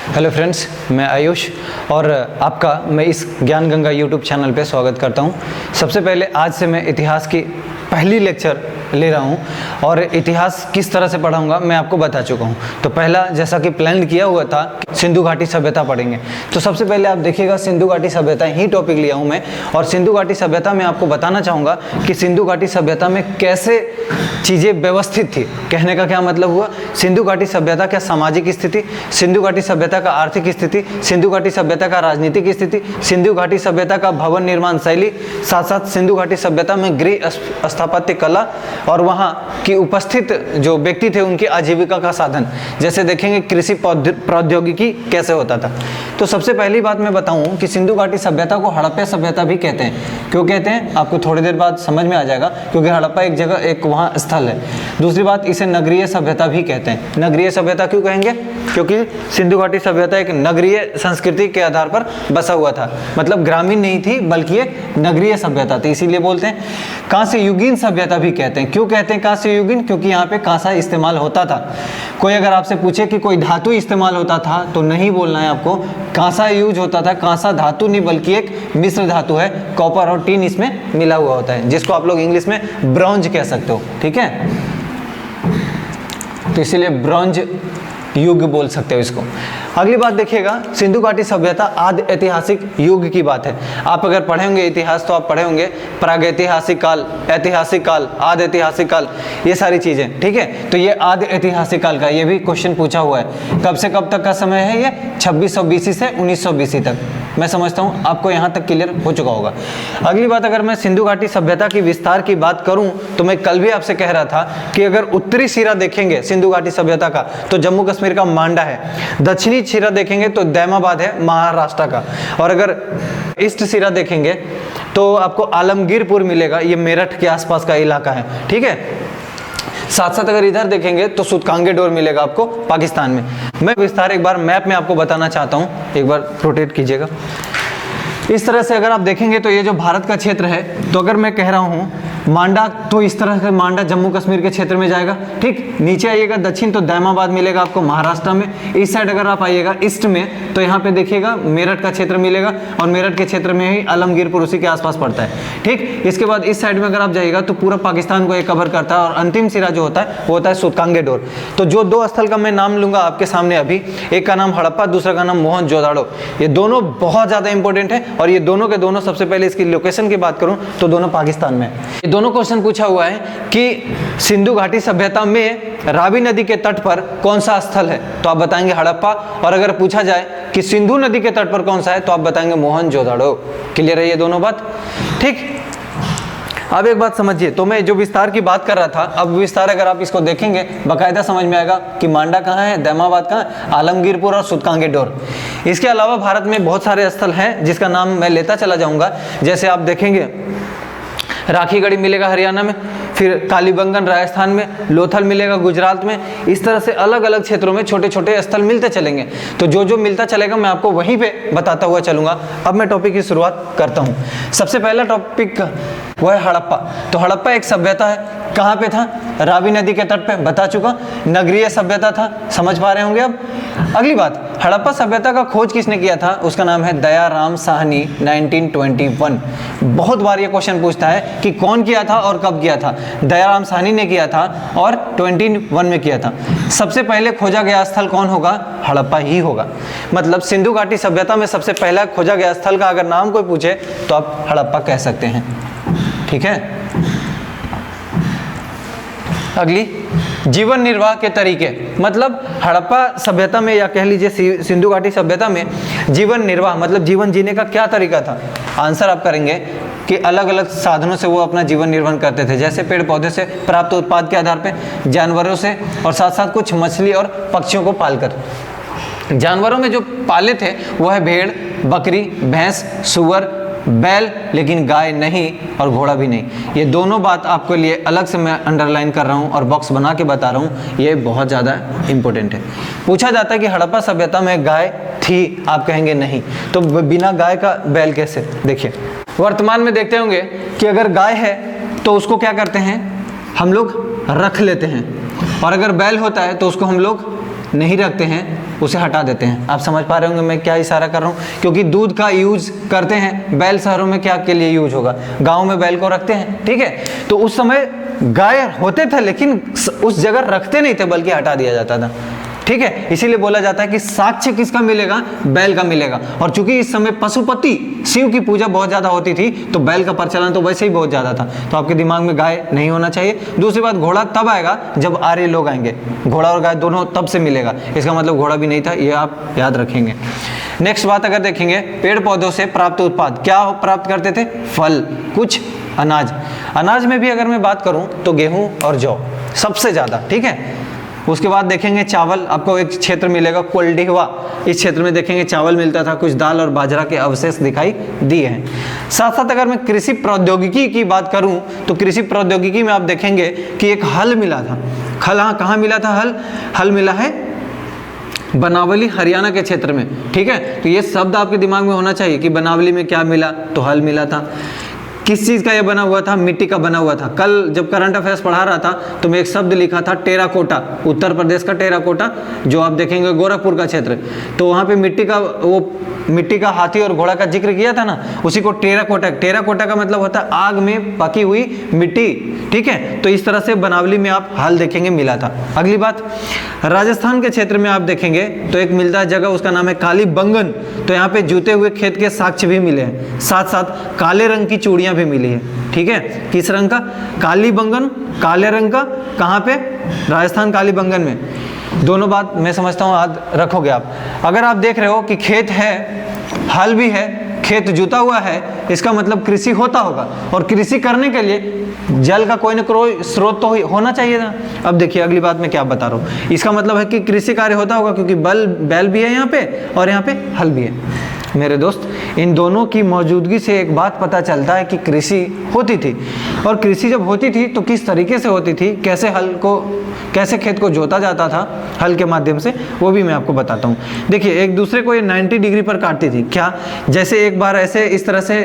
Hello friends, मैं आयुष और आपका मैं इस ज्ञान गंगा यूट्यूब चैनल पे स्वागत करता हूं। सबसे पहले आज से मैं इतिहास की पहली लेक्चर ले रहा हूं और इतिहास किस तरह से पढ़ाऊंगा मैं आपको बता चुका हूं। तो पहला, जैसा कि प्लान किया हुआ था, सिंधु घाटी सभ्यता पढ़ेंगे। तो सबसे पहले आप देखिएगा, सिंधु घाटी सभ्यता ही टॉपिक लिया हूं मैं, और सिंधु घाटी सभ्यता में आपको बताना चाहूँगा कि सिंधु घाटी सभ्यता में कैसे चीज़ें व्यवस्थित थी। कहने का क्या मतलब हुआ, सिंधु घाटी सभ्यता का सामाजिक स्थिति, सिंधु घाटी सभ्यता का आर्थिक स्थिति, सिंधु घाटी सभ्यता का राजनीतिक स्थिति, सिंधु घाटी सभ्यता का भवन निर्माण शैली, साथ साथ सिंधु घाटी सभ्यता में गृह स्थापत्य कला और वहाँ की उपस्थित जो व्यक्ति थे उनकी आजीविका का साधन, जैसे देखेंगे कृषि प्रौद्योगिकी कैसे होता था। तो सबसे पहली बात मैं बताऊं कि सिंधु घाटी सभ्यता को हड़प्पा सभ्यता भी कहते हैं। क्यों कहते हैं आपको थोड़ी देर बाद समझ में आ जाएगा, क्योंकि हड़प्पा एक जगह, एक वहाँ स्थल है। दूसरी बात, इसे नगरीय सभ्यता भी कहते हैं। नगरीय सभ्यता क्यों कहेंगे, क्योंकि सिंधु घाटी सभ्यता एक नगरीय संस्कृति के आधार पर बसा हुआ था, मतलब ग्रामीण नहीं थी बल्कि एक नगरीय सभ्यता थी, इसीलिए बोलते हैं। कांस्य युगीन सभ्यता भी कहते हैं। क्यों कहते हैं कांस्य युगीन, क्योंकि यहाँ पे कांसा इस्तेमाल होता था। कोई अगर आपसे पूछे कि कोई धातु इस्तेमाल होता था तो नहीं बोलना है आपको, कांसा यूज होता था। कांसा धातु नहीं बल्कि एक मिश्र धातु है, कॉपर और टीन इसमें मिला हुआ होता है, जिसको आप लोग इंग्लिश में ब्रॉन्ज कह सकते हो, ठीक है। तो इसीलिए ब्रॉन्ज युग बोल सकते हो इसको। अगली बात देखिएगा, सिंधु घाटी सभ्यता आदि ऐतिहासिक युग की बात है। आप अगर पढ़े होंगे इतिहास तो आप पढ़े होंगे प्रागैतिहासिक काल, ऐतिहासिक काल, आदि ऐतिहासिक काल, ये सारी चीजें, ठीक है। तो ये आदि ऐतिहासिक काल का ये भी क्वेश्चन पूछा हुआ है। कब से कब तक का समय है ये, 2600 BC से 1900 BC तक। मैं समझता हूँ आपको यहाँ तक क्लियर हो चुका होगा। अगली बात, अगर मैं सिंधु घाटी सभ्यता की विस्तार की बात करूँ तो मैं कल भी आपसे कह रहा था कि अगर उत्तरी सिरा देखेंगे सिंधु घाटी सभ्यता का तो जम्मू कश्मीर का मांडा है, दक्षिणी सिरा देखेंगे तो दैमाबाद है महाराष्ट्र का, और अगर ईस्ट सिरा देखेंगे तो आपको आलमगीरपुर मिलेगा, ये मेरठ के आसपास का इलाका है, ठीक है। साथ साथ अगर इधर देखेंगे तो सुतकांगे डोर मिलेगा आपको पाकिस्तान में। मैं विस्तार एक बार मैप में आपको बताना चाहता हूँ, एक बार रोटेट कीजिएगा। इस तरह से अगर आप देखेंगे तो ये जो भारत का क्षेत्र है, तो अगर मैं कह रहा हूँ मांडा, तो इस तरह से मांडा जम्मू कश्मीर के क्षेत्र में जाएगा, ठीक। नीचे आइएगा दक्षिण तो दैमाबाद मिलेगा आपको महाराष्ट्र में। इस साइड अगर आप आइएगा ईस्ट में तो यहाँ पे देखिएगा मेरठ का क्षेत्र मिलेगा, और मेरठ के क्षेत्र में ही आलमगीरपुर उसी के आसपास पड़ता है, ठीक। इसके बाद इस साइड में अगर आप जाइएगा तो पूरा पाकिस्तान को ये कवर करता है, और अंतिम सिरा जो होता है वो होता है सुतकांगे डोर। तो जो दो स्थल का मैं नाम लूंगा आपके सामने अभी, एक का नाम हड़प्पा, दूसरा का नाम मोहनजोदाड़ो। ये दोनों बहुत ज्यादा इंपॉर्टेंट है, और ये दोनों के दोनों, सबसे पहले इसकी लोकेशन की बात करूं तो दोनों पाकिस्तान में। ये दोनों क्वेश्चन पूछा हुआ है कि सिंधु घाटी सभ्यता में रावी नदी के तट पर कौन सा स्थल है, तो आप बताएंगे हड़प्पा, और अगर पूछा जाए कि सिंधु नदी के तट पर कौन सा है तो आप बताएंगे मोहनजोदाड़ो। क्लियर है ये दोनों बात, ठीक। अब एक बात समझिए, तो मैं जो विस्तार की बात कर रहा था, अब विस्तार अगर आप इसको देखेंगे बाकायदा समझ में आएगा कि मांडा कहाँ है, दैमाबाद कहाँ है, आलमगीरपुर और सुतकांगे डोर। इसके अलावा भारत में बहुत सारे स्थल हैं जिसका नाम मैं लेता चला जाऊंगा। जैसे आप देखेंगे राखीगढ़ी मिलेगा हरियाणा में, फिर कालीबंगन राजस्थान में, लोथल मिलेगा गुजरात में। इस तरह से अलग अलग क्षेत्रों में छोटे छोटे स्थल मिलते चलेंगे। तो जो जो मिलता चलेगा मैं आपको वहीं पे बताता हुआ चलूंगा। अब मैं टॉपिक की शुरुआत करता हूँ। सबसे पहला टॉपिक वो है हड़प्पा। तो हड़प्पा एक सभ्यता है, कहाँ पे था, रावी नदी के तट पे, बता चुका। नगरीय सभ्यता था, समझ पा रहे होंगे अब। अगली बात, हड़प्पा सभ्यता का खोज किसने किया था, उसका नाम है दयाराम साहनी, 1921। बहुत बार ये क्वेश्चन पूछता है कि कौन किया था और कब किया था। दयाराम साहनी ने किया था और 21 में किया था। सबसे पहले खोजा गया स्थल कौन होगा, हड़प्पा ही होगा। मतलब सिंधु घाटी सभ्यता में सबसे पहला खोजा गया स्थल का अगर नाम कोई पूछे तो आप हड़प्पा कह सकते हैं, ठीक है। अगली, जीवन निर्वाह के तरीके, मतलब हड़प्पा सभ्यता में या कह लीजिए सिंधु घाटी सभ्यता में जीवन निर्वाह मतलब जीवन जीने का क्या तरीका था। आंसर आप करेंगे कि अलग अलग साधनों से वो अपना जीवन निर्वहन करते थे, जैसे पेड़ पौधे से प्राप्त उत्पाद के आधार पे, जानवरों से, और साथ साथ कुछ मछली और पक्षियों को पालकर। जानवरों में जो पाले थे वो है भेड़, बकरी, भैंस, सुअर, बैल, लेकिन गाय नहीं और घोड़ा भी नहीं। ये दोनों बात आपके लिए अलग से मैं अंडरलाइन कर रहा हूँ और बॉक्स बना के बता रहा हूँ, ये बहुत ज़्यादा इंपॉर्टेंट है। पूछा जाता है कि हड़प्पा सभ्यता में गाय थी, आप कहेंगे नहीं, तो बिना गाय का बैल कैसे। देखिए वर्तमान में देखते होंगे कि अगर गाय है तो उसको क्या करते हैं हम लोग, रख लेते हैं, और अगर बैल होता है तो उसको हम लोग नहीं रखते हैं उसे हटा देते हैं। आप समझ पा रहे होंगे मैं क्या इशारा कर रहा हूँ, क्योंकि दूध का यूज करते हैं। बैल शहरों में क्या के लिए यूज होगा, गाँव में बैल को रखते हैं, ठीक है। तो उस समय गाय होते थे लेकिन उस जगह रखते नहीं थे बल्कि हटा दिया जाता था, ठीक है। इसीलिए बोला जाता है कि साक्ष्य किसका मिलेगा, बैल का मिलेगा। और चूंकि इस समय पशुपति शिव की पूजा बहुत ज्यादा होती थी तो बैल का प्रचलन तो वैसे ही बहुत ज्यादा था, तो आपके दिमाग में गाय नहीं होना चाहिए। दूसरी बात, घोड़ा तब आएगा जब आर्य लोग आएंगे, घोड़ा और गाय दोनों तब से मिलेगा, इसका मतलब घोड़ा भी नहीं था, ये आप याद रखेंगे। नेक्स्ट बात अगर देखेंगे, पेड़ पौधों से प्राप्त उत्पाद क्या प्राप्त करते थे, फल, कुछ अनाज। अनाज में भी अगर मैं बात करूं तो गेहूं और जौ सबसे ज्यादा, ठीक है। उसके बाद देखेंगे चावल, आपको एक क्षेत्र मिलेगा कोल्डिहवा, इस क्षेत्र में देखेंगे चावल मिलता था, कुछ दाल और बाजरा के अवशेष दिखाई दिए हैं। साथ साथ अगर मैं कृषि प्रौद्योगिकी की बात करूं तो कृषि प्रौद्योगिकी में आप देखेंगे कि एक हल मिला था। हल कहाँ मिला था, हल मिला है बनावली हरियाणा के क्षेत्र में, ठीक है। तो ये शब्द आपके दिमाग में होना चाहिए कि बनावली में क्या मिला, तो हल मिला था। किस चीज़ का ये बना हुआ था, मिट्टी का बना हुआ था। कल जब करंट अफेयर्स पढ़ा रहा था तो मैं एक शब्द लिखा था टेराकोटा, उत्तर प्रदेश का टेराकोटा, जो आप देखेंगे गोरखपुर का क्षेत्र, तो वहाँ पे मिट्टी का हाथी और घोड़ा का जिक्र किया था ना, उसी को टेराकोटा। टेराकोटा का मतलब होता है आग में पकी हुई मिट्टी, ठीक है। तो इस तरह से बनावली में आप हल देखेंगे मिला था। अगली बात, राजस्थान के क्षेत्र में आप देखेंगे तो एक मिलता है जगह, उसका नाम है काली बंगन। तो यहाँ पे जूते हुए खेत के साक्ष्य भी मिले हैं, साथ साथ काले रंग की चूड़ियां भी मिली है, ठीक है। किस रंग का, काली बंगन, काले रंग का, कहाँ पे, राजस्थान काली बंगन में। दोनों बात मैं समझता हूँ याद रखोगे आप। अगर आप देख रहे हो कि खेत है, हल भी है, खेत जुता हुआ है, इसका मतलब कृषि होता होगा, और कृषि करने के लिए जल का कोई न कोई स्रोत तो होना चाहिए ना। अब देखिए अगली बात मैं क्या बता रहा हूँ, इसका मतलब है कि कृषि कार्य होता होगा, क्योंकि बैल भी है यहाँ पे और यहाँ पे हल भी है। मेरे दोस्त, इन दोनों की मौजूदगी से एक बात पता चलता है कि कृषि होती थी, और कृषि जब होती थी तो किस तरीके से होती थी, कैसे खेत को जोता जाता था हल के माध्यम से, वो भी मैं आपको बताता हूँ। देखिए एक दूसरे को ये 90 डिग्री पर काटती थी, क्या, जैसे एक बार ऐसे इस तरह से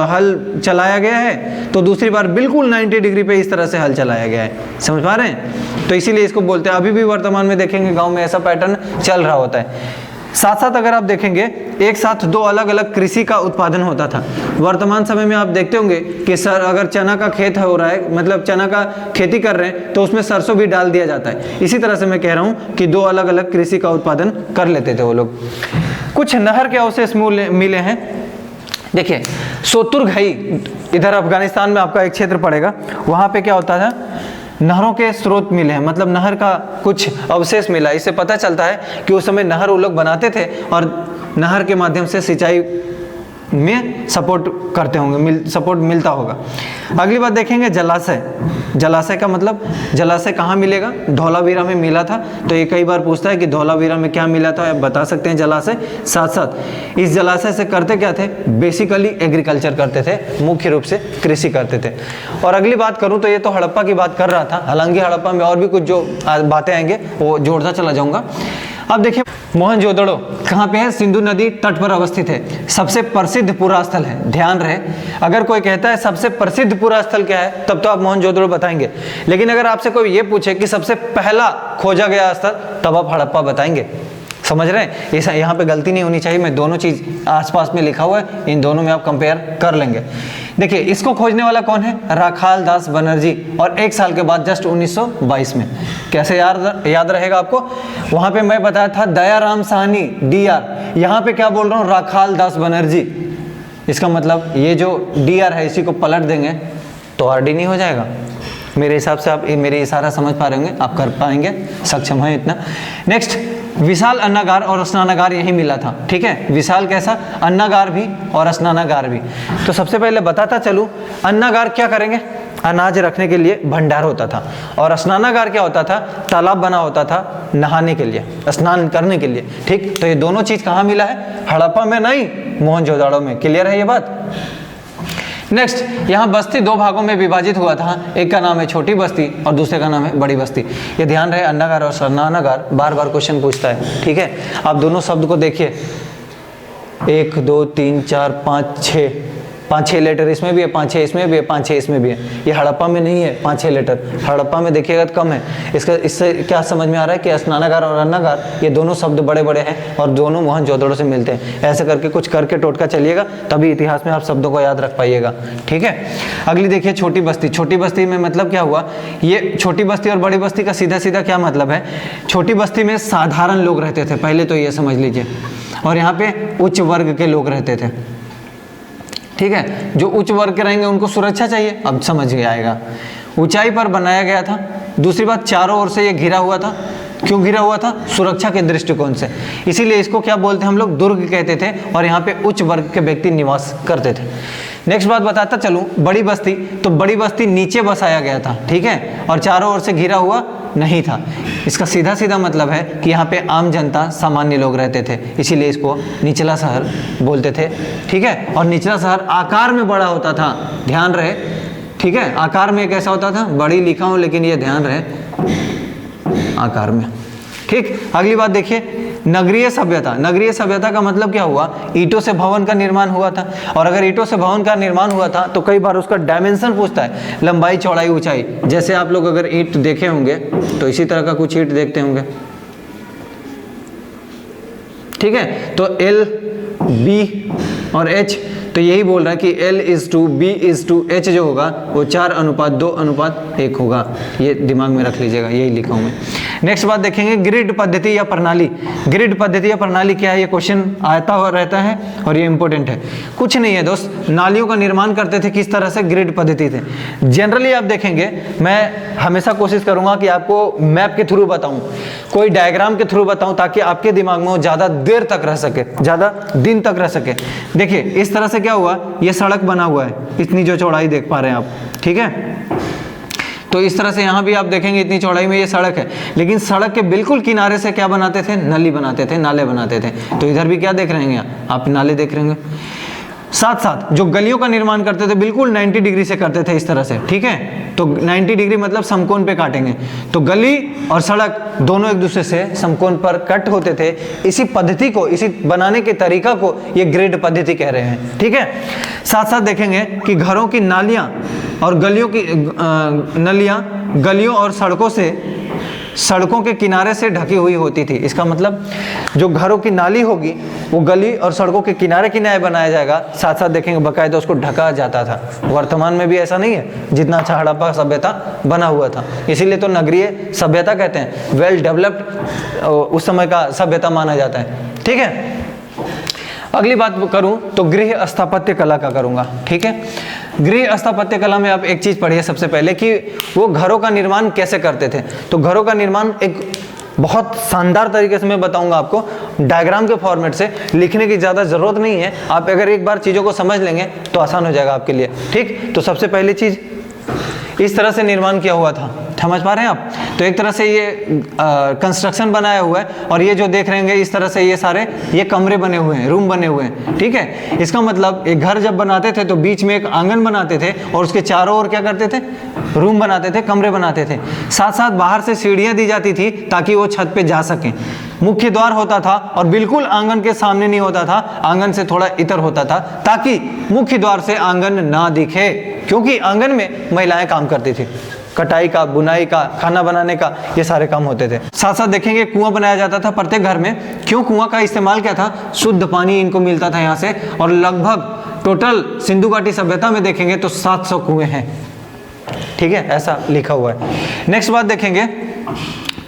हल चलाया गया है तो दूसरी बार बिल्कुल 90 डिग्री पे इस तरह से हल चलाया गया है, समझ पा रहे हैं। तो इसीलिए इसको बोलते हैं, अभी भी वर्तमान में देखेंगे गाँव में ऐसा पैटर्न चल रहा होता है। साथ साथ अगर आप देखेंगे एक साथ दो अलग अलग कृषि का उत्पादन होता था। वर्तमान समय में आप देखते होंगे कि सर अगर चना का खेत हो रहा है, मतलब चना का खेती कर रहे हैं, तो उसमें सरसों भी डाल दिया जाता है। इसी तरह से मैं कह रहा हूँ कि दो अलग अलग कृषि का उत्पादन कर लेते थे वो लोग। कुछ नहर के अवशेष मिले हैं। देखिए सोतुरघई, इधर अफगानिस्तान में आपका एक क्षेत्र पड़ेगा, वहाँ पे क्या होता था, नहरों के स्रोत मिले हैं, मतलब नहर का कुछ अवशेष मिला। इससे पता चलता है कि उस समय नहर वो लोग बनाते थे और नहर के माध्यम से सिंचाई में सपोर्ट करते होंगे, सपोर्ट मिलता होगा। अगली बात देखेंगे जलाशय। जलाशय का मतलब, जलाशय कहाँ मिलेगा, धौलावीरा में मिला था। तो ये कई बार पूछता है कि धौलावीरा में क्या मिला था, आप बता सकते हैं जलाशय। साथ साथ इस जलाशय से करते क्या थे, बेसिकली एग्रीकल्चर करते थे, मुख्य रूप से कृषि करते थे। और अगली बात करूँ तो ये तो हड़प्पा की बात कर रहा था, हालांकि हड़प्पा में और भी कुछ जो बातें आएंगे वो जोड़ता चला जाऊँगा। अब देखिए मोहनजोदड़ो कहाँ पे है, सिंधु नदी तट पर अवस्थित है, सबसे प्रसिद्ध पुरा स्थल है। ध्यान रहे, अगर कोई कहता है सबसे प्रसिद्ध पुरा स्थल क्या है, तब तो आप मोहनजोदड़ो बताएंगे। लेकिन अगर आपसे कोई ये पूछे कि सबसे पहला खोजा गया स्थल, तब आप हड़प्पा बताएंगे। समझ रहे हैं, ऐसा यहाँ पे गलती नहीं होनी चाहिए। मैं दोनों चीज आसपास में लिखा हुआ है, इन दोनों में आप कंपेयर कर लेंगे। देखिए इसको खोजने वाला कौन है, राखाल दास बनर्जी, और एक साल के बाद जस्ट 1922 में। कैसे याद रहेगा आपको, वहां पे मैं बताया था दयाराम साहनी DR, यहाँ पे क्या बोल रहा हूँ, राखाल दास बनर्जी। इसका मतलब ये जो DR है इसी को पलट देंगे तो RD नहीं हो जाएगा। मेरे हिसाब से आप मेरे इशारा समझ पा रहे होंगे, आप कर पाएंगे, सक्षम है इतना। नेक्स्ट, विशाल अन्नागार और स्नानागार यही मिला था, ठीक है। विशाल कैसा, अन्नागार भी और स्नानागार भी। तो सबसे पहले बताता चलूं, अन्नागार क्या करेंगे, अनाज रखने के लिए भंडार होता था, और स्नानागार क्या होता था, तालाब बना होता था नहाने के लिए, स्नान करने के लिए, ठीक। तो ये दोनों चीज कहाँ मिला है, हड़प्पा में नहीं, मोहनजोदड़ो में। क्लियर है ये बात। नेक्स्ट, यहाँ बस्ती दो भागों में विभाजित हुआ था, एक का नाम है छोटी बस्ती और दूसरे का नाम है बड़ी बस्ती। ये ध्यान रहे, अन्नागार और स्नानागार बार बार क्वेश्चन पूछता है, ठीक है। आप दोनों शब्द को देखिए, 1 2 3 4 5 6, 5-6 लेटर इसमें भी है, 5-6 इसमें भी है, 5-6 इसमें भी है। ये हड़प्पा में नहीं है 5-6 लेटर, हड़प्पा में देखिएगा तो कम है। इससे क्या समझ में आ रहा है कि स्नानागार और अन्नागार ये दोनों शब्द बड़े बड़े हैं और दोनों मोहनजोदड़ो से मिलते हैं। ऐसे करके कुछ करके टोटका चलिएगा, तभी इतिहास में आप शब्दों को याद रख पाइएगा। ठीक है, अगली देखिए छोटी बस्ती। छोटी बस्ती में मतलब क्या हुआ, ये छोटी बस्ती और बड़ी बस्ती का सीधा सीधा क्या मतलब है। छोटी बस्ती में साधारण लोग रहते थे, पहले तो ये समझ लीजिए, और यहाँ पे उच्च वर्ग के लोग रहते थे। ठीक है, जो उच्च वर्ग के रहेंगे उनको सुरक्षा चाहिए, अब समझ में आएगा। ऊंचाई पर बनाया गया था। दूसरी बात, चारों ओर से ये घिरा हुआ था। क्यों घिरा हुआ था? सुरक्षा के दृष्टिकोण से, इसीलिए इसको क्या बोलते हैं हम लोग, दुर्ग कहते थे, और यहाँ पे उच्च वर्ग के व्यक्ति निवास करते थे। नेक्स्ट बात बताता चलूं, बड़ी बस्ती। तो बड़ी बस्ती नीचे बसाया गया था, ठीक है, और चारों ओर से घिरा हुआ नहीं था। इसका सीधा सीधा मतलब है कि यहाँ पे आम जनता, सामान्य लोग रहते थे, इसीलिए इसको निचला शहर बोलते थे। ठीक है, और निचला शहर आकार में बड़ा होता था, ध्यान रहे। ठीक है, आकार में कैसा होता था, बड़ी लिखा हूं लेकिन ये ध्यान रहे, आकार में। ठीक, अगली बात देखिए, नगरीय सभ्यता। नगरीय सभ्यता का मतलब क्या हुआ, ईंटों से भवन का निर्माण हुआ था, और अगर ईंटों से भवन का निर्माण हुआ था तो कई बार उसका डायमेंशन पूछता है, लंबाई चौड़ाई ऊंचाई। जैसे आप लोग अगर ईंट देखे होंगे तो इसी तरह का कुछ ईंट देखते होंगे। ठीक है, तो L, B और H, तो यही बोल रहा है कि L:B:H जो होगा वो 4:2:1 होगा। ये दिमाग में रख लीजिएगा, यही लिखा हूं मैं। नेक्स्ट बात देखेंगे, ग्रिड पद्धति या प्रणाली। ग्रिड पद्धति या प्रणाली क्या है, ये क्वेश्चन आता हुआ रहता है और ये इंपॉर्टेंट है। कुछ नहीं है दोस्त, नालियों का निर्माण करते थे किस तरह से, ग्रिड पद्धति थे। जनरली आप देखेंगे, मैं हमेशा कोशिश करूंगा कि आपको मैप के थ्रू बताऊं, कोई डायग्राम के थ्रू बताऊं, ताकि आपके दिमाग में वो ज्यादा देर तक रह सके, ज्यादा दिन तक रह सके। देखिए इस तरह से क्या हुआ, ये सड़क बना हुआ है, इतनी जो चौड़ाई देख पा रहे हैं आप। ठीक है, तो इस तरह से यहाँ भी आप देखेंगे इतनी चौड़ाई में ये सड़क है, लेकिन सड़क के बिल्कुल किनारे से क्या बनाते थे, नली बनाते थे, नाले बनाते थे। तो इधर भी क्या देख रहे हैं आप, नाले देख रहे होंगे। साथ साथ जो गलियों का निर्माण करते थे बिल्कुल 90 डिग्री से करते थे, इस तरह से। ठीक है, तो 90 डिग्री मतलब समकोण पे काटेंगे, तो गली और सड़क दोनों एक दूसरे से समकोण पर कट होते थे। इसी पद्धति को, इसी बनाने के तरीका को ये ग्रिड पद्धति कह रहे हैं। ठीक है, साथ साथ देखेंगे कि घरों की नालियां और गलियों की नलियां गलियों और सड़कों के किनारे से ढकी हुई होती थी। इसका मतलब जो घरों की नाली होगी वो गली और सड़कों के किनारे किनारे बनाया जाएगा। साथ साथ देखेंगे बाकायदा उसको ढका जाता था। वर्तमान में भी ऐसा नहीं है जितना अच्छा हड़प्पा सभ्यता बना हुआ था, इसीलिए तो नगरीय सभ्यता कहते हैं। वेल डेवलप्ड उस समय का सभ्यता माना जाता है। ठीक है, अगली बात करूं तो गृह स्थापत्य कला का करूंगा। ठीक है, गृह स्थापत्य कला में आप एक चीज पढ़िए सबसे पहले कि वो घरों का निर्माण कैसे करते थे। तो घरों का निर्माण एक बहुत शानदार तरीके से मैं बताऊंगा आपको, डायग्राम के फॉर्मेट से। लिखने की ज़्यादा ज़रूरत नहीं है, आप अगर एक बार चीज़ों को समझ लेंगे तो आसान हो जाएगा आपके लिए। ठीक, तो सबसे पहली चीज़ इस तरह से निर्माण किया हुआ था, समझ पा रहे हैं आप। तो एक तरह से ये कंस्ट्रक्शन बनाया हुआ है, और ये जो देख रहे हैं इस तरह से ये सारे ये कमरे बने हुए हैं, रूम बने हुए हैं। ठीक है, इसका मतलब एक घर जब बनाते थे तो बीच में एक आंगन बनाते थे और उसके चारों ओर क्या करते थे, रूम बनाते थे, कमरे बनाते थे। साथ साथ बाहर से सीढ़ियां दी जाती थी ताकि वो छत पे जा सकें। मुख्य द्वार होता था और बिल्कुल आंगन के सामने नहीं होता था, आंगन से थोड़ा इतर होता था ताकि मुख्य द्वार से आंगन ना दिखे, क्योंकि आंगन में महिलाएं काम करती थी, कटाई का, बुनाई का, खाना बनाने का, ये सारे काम होते थे। साथ साथ देखेंगे कुआं बनाया जाता था प्रत्येक घर में। क्यों कुआं का इस्तेमाल क्या था, शुद्ध पानी इनको मिलता था यहाँ से, और लगभग टोटल सिंधु घाटी सभ्यता में देखेंगे तो 700 कुएं हैं। ठीक है, ऐसा लिखा हुआ है। नेक्स्ट बात देखेंगे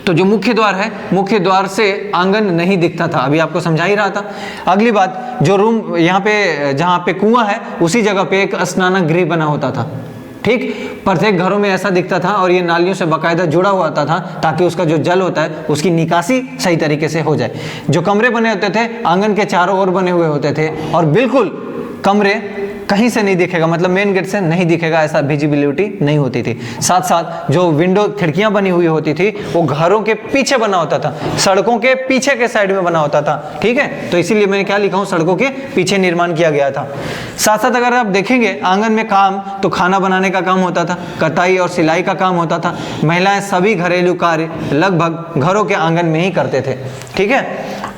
तो जो मुख्य द्वार है, मुख्य द्वार से आंगन नहीं दिखता था, अभी आपको समझा ही रहा था। अगली बात, जो रूम यहाँ पे जहाँ पे कुआं है उसी जगह पे एक स्नानगृह बना होता था। ठीक, प्रत्येक घरों में ऐसा दिखता था और ये नालियों से बाकायदा जुड़ा हुआ था ताकि उसका जो जल होता है उसकी निकासी सही तरीके से हो जाए। जो कमरे बने होते थे आंगन के चारों ओर बने हुए होते थे, और बिल्कुल कमरे कहीं से नहीं दिखेगा, मतलब मेन गेट से नहीं दिखेगा, ऐसा विजिबिलिटी नहीं होती थी। साथ साथ जो विंडो खिड़कियां बनी हुई होती थी वो घरों के पीछे बना होता था, सड़कों के पीछे के साइड में बना होता था। ठीक है, तो इसीलिए मैंने क्या लिखा हूं, सड़कों के पीछे निर्माण किया गया था। साथ साथ अगर आप देखेंगे आंगन में काम, तो खाना बनाने का काम होता था, कताई और सिलाई का काम होता था। महिलाएं सभी घरेलू कार्य लगभग घरों के आंगन में ही करते थे। ठीक है,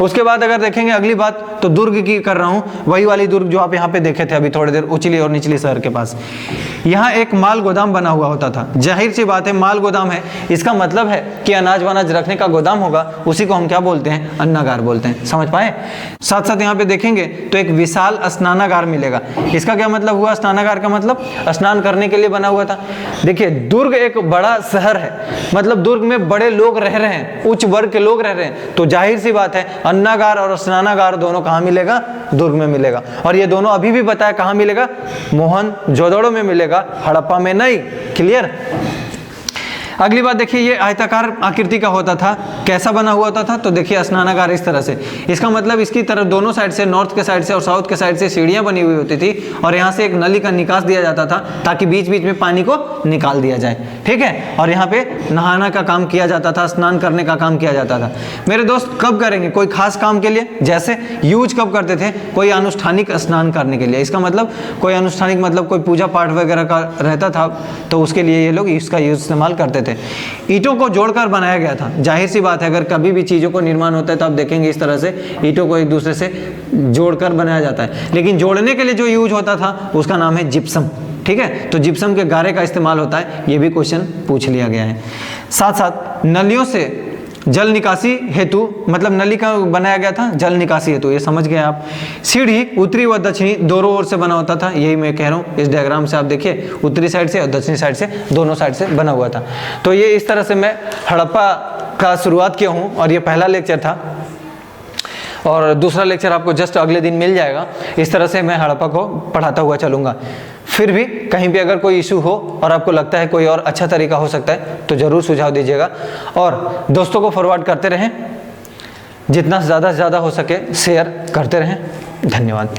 उसके बाद अगर देखेंगे अगली बात तो दुर्ग की कर रहा हूँ, वही वाली दुर्ग जो आप यहाँ पे देखे थे अभी थोड़ी देर, उचली और निचली शहर के पास। यहाँ एक माल गोदाम बना हुआ होता था। जाहिर सी बात है माल गोदाम है, इसका मतलब है कि अनाज वनाज रखने का गोदाम होगा, उसी को हम क्या बोलते हैं, अन्नागार बोलते हैं। समझ पाए? साथ साथ यहाँ पे देखेंगे तो एक विशाल स्नानागार मिलेगा। इसका क्या मतलब हुआ? स्नानागार का मतलब स्नान करने के लिए बना हुआ था। देखिए दुर्ग एक बड़ा शहर है, मतलब दुर्ग में बड़े लोग रह रहे हैं, उच्च वर्ग के लोग रह रहे हैं, तो जाहिर सी बात है अन्नागार और स्नानागार दोनों कहाँ मिलेगा? दुर्ग में मिलेगा। और ये दोनों अभी भी बताया कहाँ मिलेगा? मोहनजोदड़ो में मिलेगा, हड़प्पा में नहीं। क्लियर? अगली बात देखिए, ये आयताकार आकृति का होता था। कैसा बना हुआ होता था? तो देखिए स्नानागार इस तरह से, इसका मतलब इसकी तरफ दोनों साइड से, नॉर्थ के साइड से और साउथ के साइड से सीढ़ियां बनी हुई होती थी और यहाँ से एक नली का निकास दिया जाता था ताकि बीच बीच में पानी को निकाल दिया जाए। ठीक है? और यहाँ पे नहाना का काम किया जाता था, स्नान करने का काम किया जाता था। मेरे दोस्त कब करेंगे? कोई खास काम के लिए, जैसे यूज कब करते थे? कोई अनुष्ठानिक स्नान करने के लिए। इसका मतलब कोई अनुष्ठानिक मतलब कोई पूजा पाठ वगैरह का रहता था तो उसके लिए ये लोग इसका यूज इस्तेमाल करते थे। ईंटों को जोड़कर बनाया गया था। जाहिर सी बात है अगर कभी भी चीजों को निर्माण होता है तो आप देखेंगे इस तरह से ईंटों को एक दूसरे से जोड़कर बनाया जाता है, लेकिन जोड़ने के लिए जो यूज होता था उसका नाम है जिप्सम। ठीक है? तो जिप्सम के गारे का इस्तेमाल होता है, ये भी क्वेश्चन पूछ लिया गया है। साथ साथ नलियों से जल निकासी हेतु, मतलब नली का बनाया गया था जल निकासी हेतु, ये समझ गए आप। सीढ़ी उत्तरी व दक्षिणी दोनों ओर से बना होता था, यही मैं कह रहा हूँ। इस डायग्राम से आप देखिए उत्तरी साइड से और दक्षिणी साइड से, दोनों साइड से बना हुआ था। तो ये इस तरह से मैं हड़प्पा का शुरुआत किया हूँ और ये पहला लेक्चर था और दूसरा लेक्चर आपको जस्ट अगले दिन मिल जाएगा। इस तरह से मैं हड़प्पा को पढ़ाता हुआ चलूँगा। फिर भी कहीं पे अगर कोई इशू हो और आपको लगता है कोई और अच्छा तरीका हो सकता है तो ज़रूर सुझाव दीजिएगा और दोस्तों को फॉरवर्ड करते रहें, जितना ज़्यादा से ज़्यादा हो सके शेयर करते रहें। धन्यवाद।